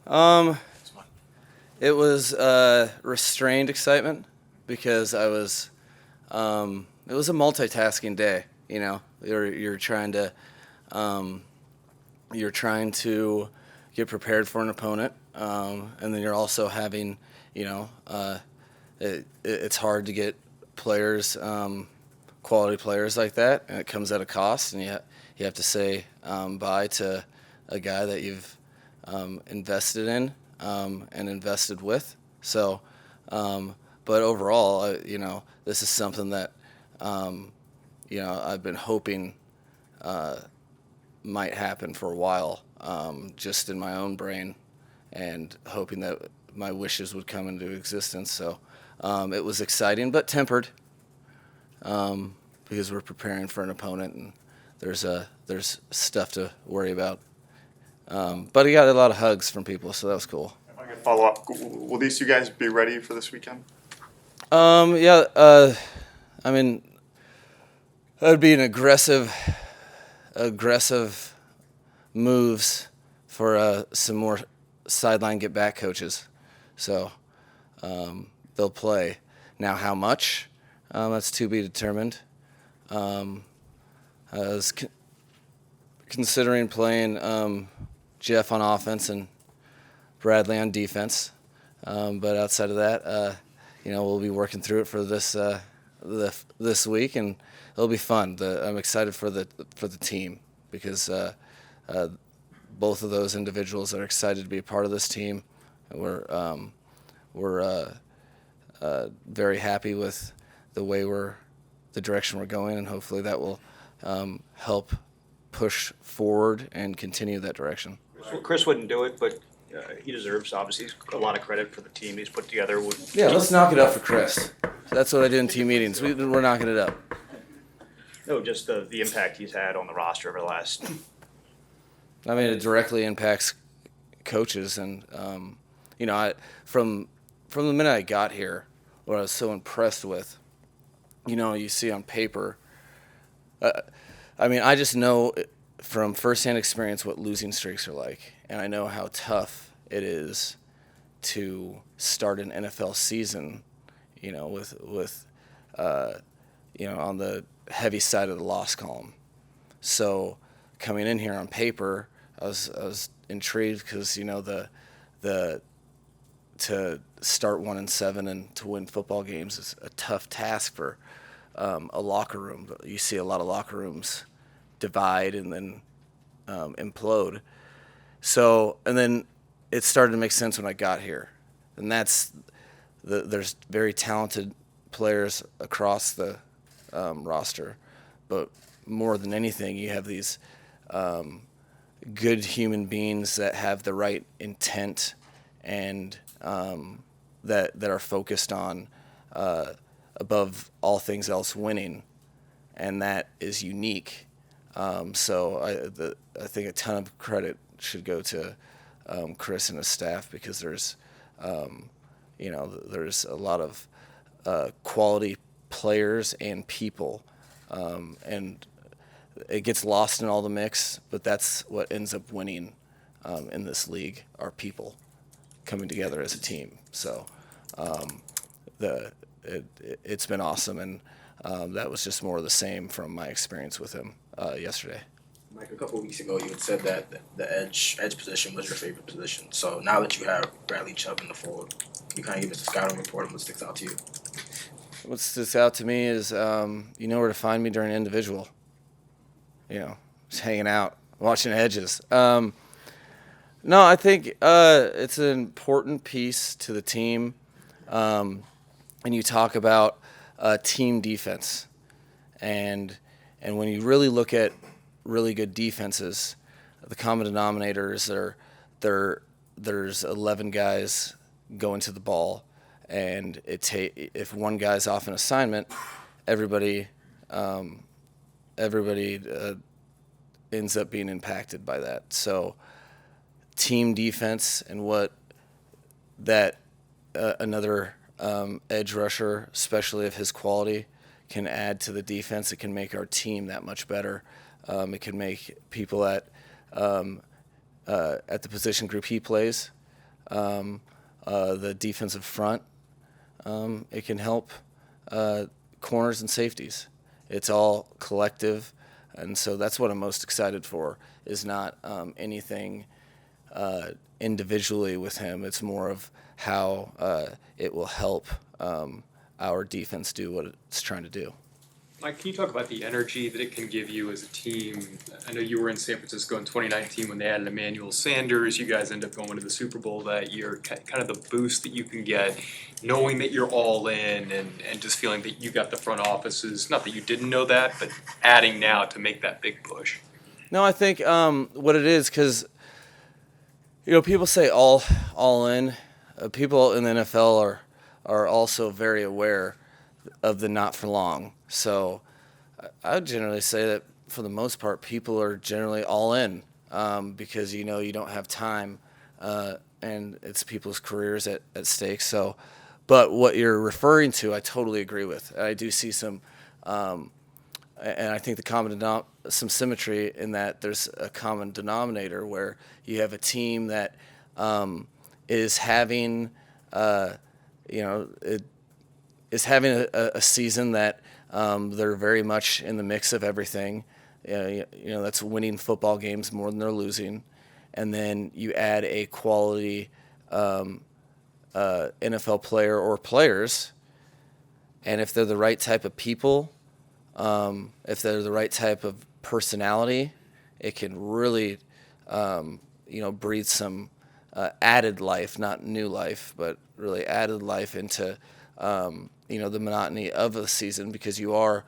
Um, it was restrained excitement because it was a multitasking day. You know, um, you're trying to get prepared for an opponent, and then you're also having, you know, it's hard to get players, quality players like that, and it comes at a cost, and you have to say bye to a guy that you've invested in and invested with. So, but overall, this is something that I've been hoping might happen for a while, just in my own brain, and hoping that my wishes would come into existence. So it was exciting, but tempered, because we're preparing for an opponent, and there's stuff to worry about. But he got a lot of hugs from people, so that was cool. If I could follow up, will these two guys be ready for this weekend? Yeah, I mean, that would be an aggressive moves for some more sideline get back coaches. So they'll play. Now, how much? That's to be determined. I was considering playing Jeff on offense and Bradley on defense, but outside of that, we'll be working through it for this week, and it'll be fun. I'm excited for the team because both of those individuals are excited to be a part of this team. We're very happy with the direction we're going, and hopefully that will help push forward and continue that direction. Chris wouldn't do it, but he deserves, obviously, a lot of credit for the team he's put together. Yeah, let's knock it up for Chris. That's what I do in team meetings. We're knocking it up. No, just the impact he's had on the roster over the last. I mean, it directly impacts coaches, and from the minute I got here, what I was so impressed with, you see on paper. I just know from firsthand experience what losing streaks are like, and I know how tough it is to start an NFL season, with on the heavy side of the loss column. So coming in here on paper, I was intrigued because the to start 1-7 and to win football games is a tough task for a locker room. You see a lot of locker rooms divide and then implode. So, and then it started to make sense when I got here, and there's very talented players across the roster, but more than anything, you have these good human beings that have the right intent and that are focused on above all things else winning, and that is unique. So I think a ton of credit should go to Chris and his staff, because there's a lot of quality players and people, and it gets lost in all the mix, but that's what ends up winning in this league, are people coming together as a team. So it's been awesome, and that was just more of the same from my experience with him yesterday. Mike, a couple of weeks ago, you had said that the edge position was your favorite position. So now that you have Bradley Chubb in the fold, can you kind of give us a scouting report on what sticks out to you? What sticks out to me is you know where to find me during individual. Just hanging out, watching edges. No, I think it's an important piece to the team. And you talk about team defense, and when you really look at really good defenses, the common denominators there's 11 guys going to the ball, and if one guy's off an assignment, everybody ends up being impacted by that. So team defense, and what that another edge rusher, especially of his quality, can add to the defense, it can make our team that much better. It can make people at the position group he plays the defensive front. It can help corners and safeties. It's all collective, and so that's what I'm most excited for, is not anything individually with him. It's more of how it will help our defense do what it's trying to do. Mike, can you talk about the energy that it can give you as a team? I know you were in San Francisco in 2019 when they added Emmanuel Sanders. You guys end up going to the Super Bowl that year. Kind of the boost that you can get, knowing that you're all in and just feeling that you got the front offices, not that you didn't know that, but adding now to make that big push. No, I think what it is, because people say all in. People in the NFL are also very aware of the not for long. So I would generally say that for the most part, people are generally all in because you don't have time and it's people's careers at stake. So, but what you're referring to, I totally agree with. I do see some, and I think some symmetry in that there's a common denominator where you have a team that is having, is having a season that they're very much in the mix of everything. That's winning football games more than they're losing. And then you add a quality NFL player or players, and if they're the right type of people, if they're the right type of personality, it can really, breathe some added life, not new life, but really added life into the monotony of the season, because you are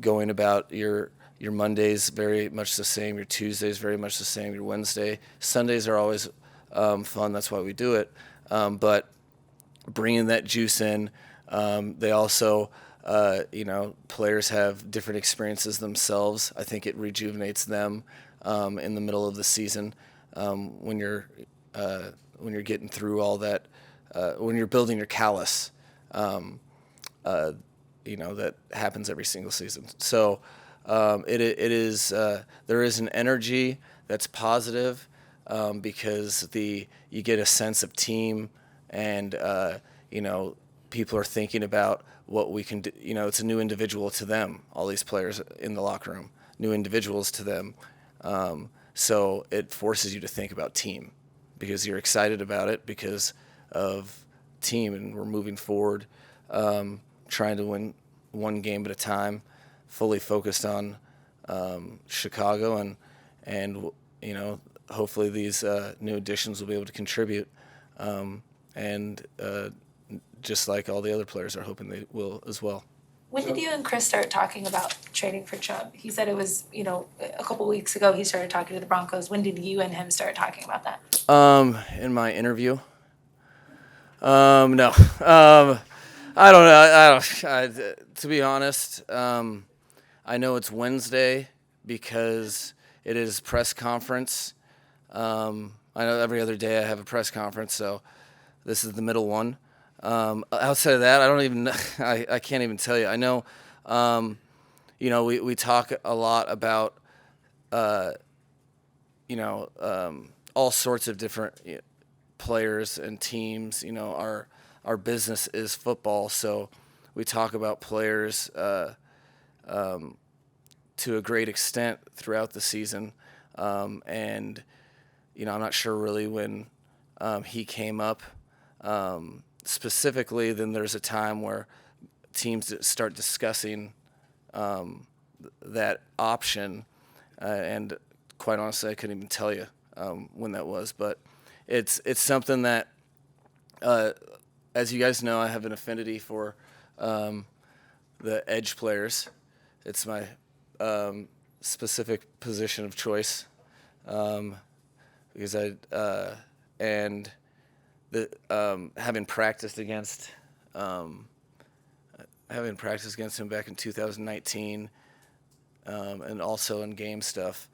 going about your Mondays very much the same, your Tuesdays very much the same, your Wednesday. Sundays are always fun. That's why we do it. But bringing that juice in, they also, players have different experiences themselves. I think it rejuvenates them in the middle of the season when you're getting through all that, when you're building your callus. That happens every single season. So it is there is an energy that's positive because you get a sense of team, and people are thinking about what we can do. It's a new individual to them. All these players in the locker room, new individuals to them. So it forces you to think about team, because you're excited about it because of team, and we're moving forward, trying to win one game at a time, fully focused on Chicago, and hopefully these new additions will be able to contribute, and just like all the other players are hoping they will as well. When did you and Chris start talking about trading for Chubb? He said it was, a couple weeks ago he started talking to the Broncos. When did you and him start talking about that? In my interview. No. I don't know. To be honest, I know it's Wednesday because it is press conference. I know every other day I have a press conference, so this is the middle one. Outside of that, I don't even. I can't even tell you. I know. We talk a lot about, all sorts of different players and teams. Our business is football, so we talk about players to a great extent throughout the season. And I'm not sure really when he came up. Specifically, then there's a time where teams start discussing that option, and quite honestly, I couldn't even tell you when that was. But it's something that, as you guys know, I have an affinity for the edge players. It's my specific position of choice, because having practiced against him back in 2019, and also in game stuff,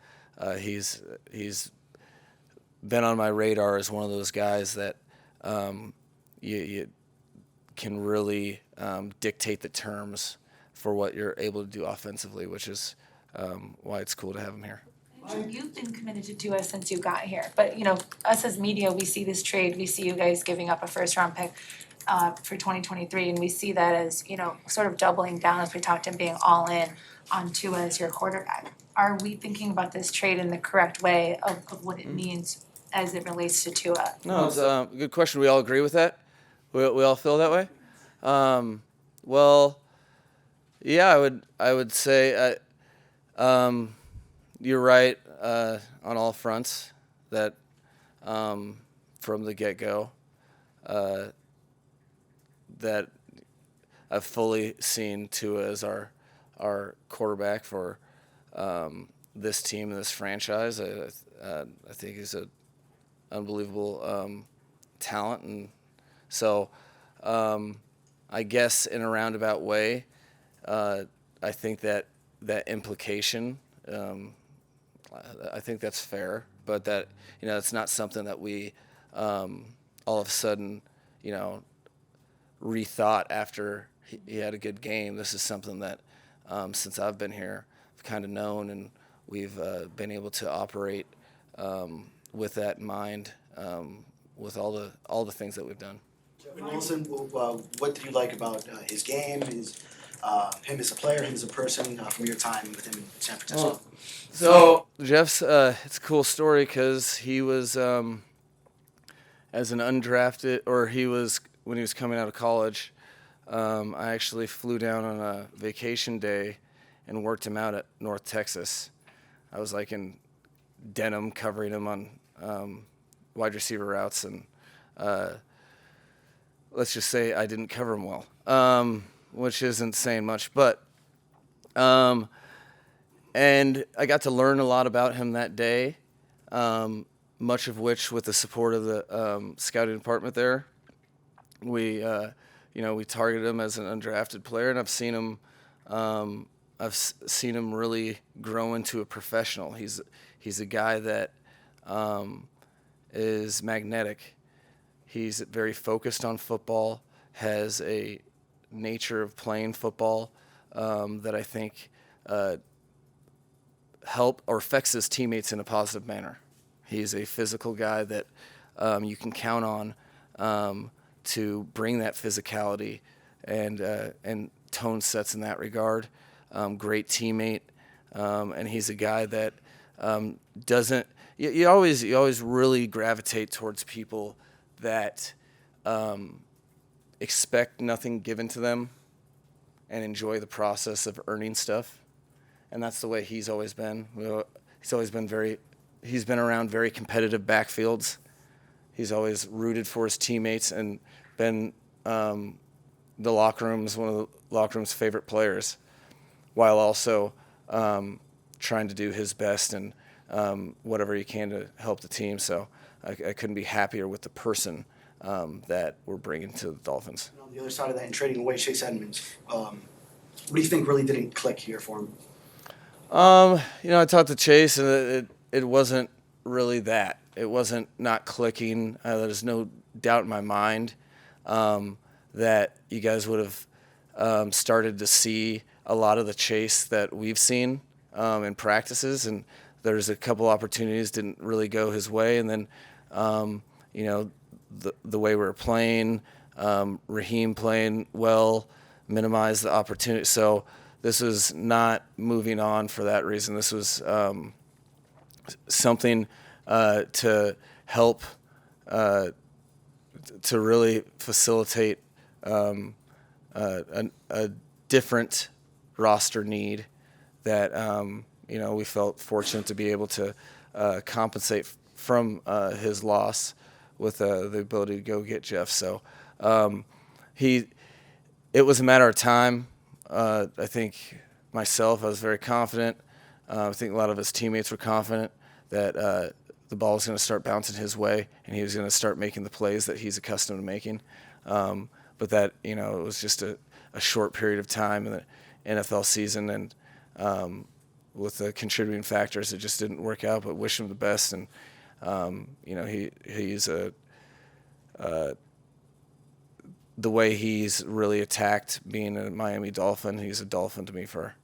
he's been on my radar as one of those guys that you can really dictate the terms for what you're able to do offensively, which is why it's cool to have him here. You've been committed to Tua since you got here, but us as media, we see this trade, we see you guys giving up a first round pick for 2023, and we see that as, sort of doubling down as we talked and being all in on Tua as your quarterback. Are we thinking about this trade in the correct way of what it means as it relates to Tua? No, it's a good question. We all agree with that? We all feel that way? Well, yeah, I would say you're right on all fronts that from the get-go that I've fully seen Tua as our quarterback for this team and this franchise. I think he's an unbelievable talent, and so I guess in a roundabout way, I think that implication. I think that's fair, but that it's not something that we all of a sudden rethought after he had a good game. This is something that since I've been here, I've kind of known, and we've been able to operate with that in mind, with all the things that we've done. Wilson, what did you like about his game, him as a player, him as a person, from your time with him in San Francisco? Well, so Jeff's it's a cool story because he was as an undrafted, or when he was coming out of college. I actually flew down on a vacation day and worked him out at North Texas. I was like in denim covering him on wide receiver routes, and let's just say I didn't cover him well, which isn't saying much. But and I got to learn a lot about him that day, much of which with the support of the scouting department there. We targeted him as an undrafted player, and I've seen him really grow into a professional. He's a guy that is magnetic. He's very focused on football, has a nature of playing football that I think help or affects his teammates in a positive manner. He's a physical guy that you can count on to bring that physicality and tone sets in that regard. Great teammate, and he's a guy that doesn't. You always really gravitate towards people that expect nothing given to them and enjoy the process of earning stuff, and that's the way he's always been. He's been around very competitive backfields. He's always rooted for his teammates and been one of the locker room's favorite players, while also trying to do his best and whatever he can to help the team. So I couldn't be happier with the person that we're bringing to the Dolphins. And on the other side of that, in trading away Chase Edmonds, what do you think really didn't click here for him? I talked to Chase, and it wasn't really that. It wasn't not clicking. There's no doubt in my mind that you guys would have started to see a lot of the Chase that we've seen in practices, and there's a couple opportunities didn't really go his way, and then the way we were playing, Raheem playing well, minimized the opportunity. So this was not moving on for that reason. This was something to help to really facilitate a different roster need that we felt fortunate to be able to compensate from his loss with the ability to go get Jeff. So it was a matter of time. I think myself, I was very confident. I think a lot of his teammates were confident that the ball was going to start bouncing his way and he was going to start making the plays that he's accustomed to making. But that, it was just a short period of time in the NFL season, and with the contributing factors, it just didn't work out. But wish him the best, and he's the way he's really attacked being a Miami Dolphin. He's a Dolphin to me for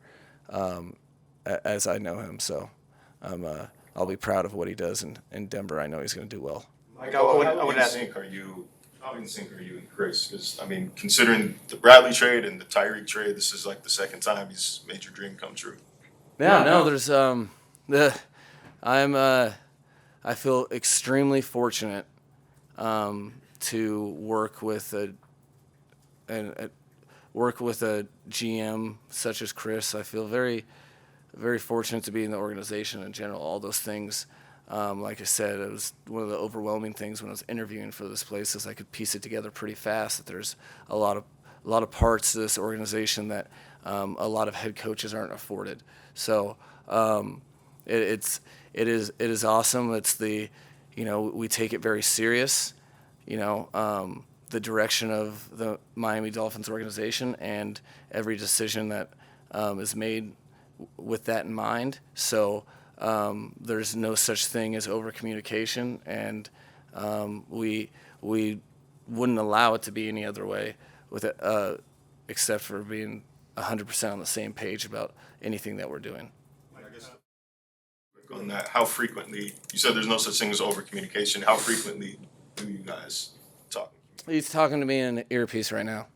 as I know him. So I'll be proud of what he does in Denver. I know he's going to do well. Mike, I would how in ask- sync are you? How in sync are you and Chris? Because I mean, considering the Bradley trade and the Tyreek trade, this is like the second time he's made your dream come true. Yeah, no, there's I feel extremely fortunate to work with a GM such as Chris. I feel very, very fortunate to be in the organization in general. All those things, like I said, it was one of the overwhelming things when I was interviewing for this place is I could piece it together pretty fast. That there's a lot of parts to this organization that a lot of head coaches aren't afforded. So it is awesome. It's we take it very serious. The direction of the Miami Dolphins organization and every decision that is made with that in mind. So there's no such thing as over communication, and we wouldn't allow it to be any other way with it, except for being 100% on the same page about anything that we're doing. I guess on that, how frequently? You said there's no such thing as over communication. How frequently do you guys talk? He's talking to me in an earpiece right now.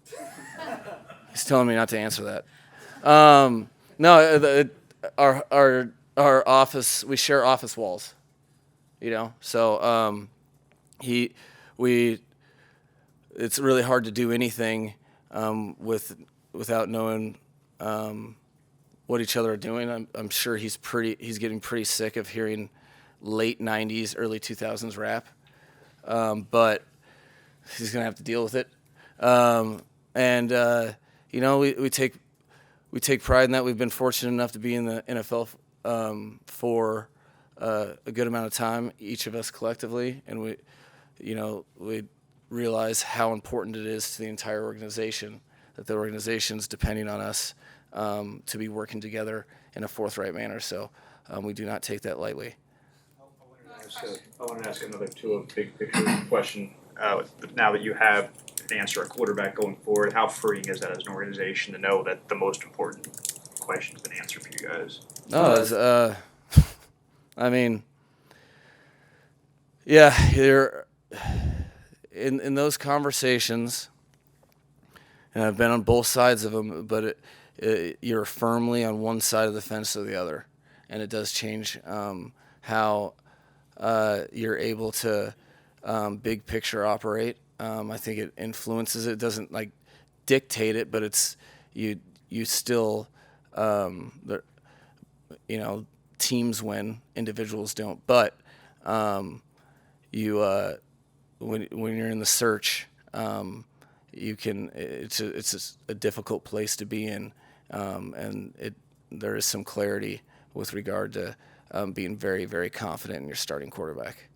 He's telling me not to answer that. No, our office, we share office walls, so it's really hard to do anything without knowing what each other are doing. I'm sure he's getting pretty sick of hearing late 90s, early 2000s rap, but he's gonna have to deal with it. We take pride in that. We've been fortunate enough to be in the NFL for a good amount of time, each of us collectively, and we realize how important it is to the entire organization that the organization's depending on us to be working together in a forthright manner. So we do not take that lightly. I wanted to ask another big picture question. Now that you have an answer at quarterback going forward, how freeing is that as an organization to know that the most important question has been answered for you guys? No, it's, I mean, yeah, you're in those conversations, and I've been on both sides of them, but you're firmly on one side of the fence or the other, and it does change how you're able to big picture operate. I think it influences it. It doesn't dictate it, but it's you still teams win, individuals don't. But when you're in the search, you can. It's a difficult place to be in, and there is some clarity with regard to being very, very confident in your starting quarterback.